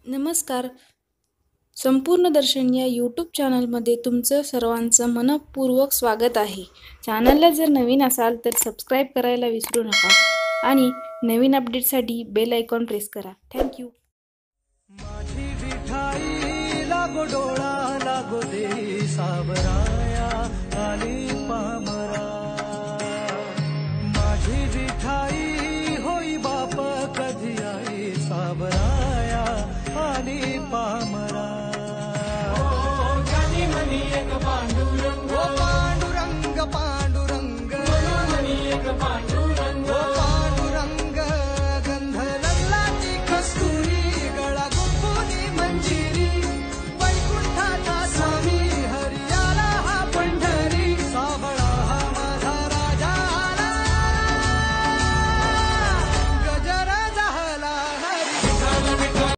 नमस्कार. संपूर्ण दर्शन या यूट्यूब चॅनलमध्ये तुमचं सर्वांचं मनःपूर्वक स्वागत आहे. चॅनलला जर नवीन असाल तर सबस्क्राईब करायला विसरू नका आणि नवीन अपडेटसाठी बेल आयकॉन प्रेस करा. थँक्यू. माझी विठाई लागो डोळा लागो दे सावराया आली पाम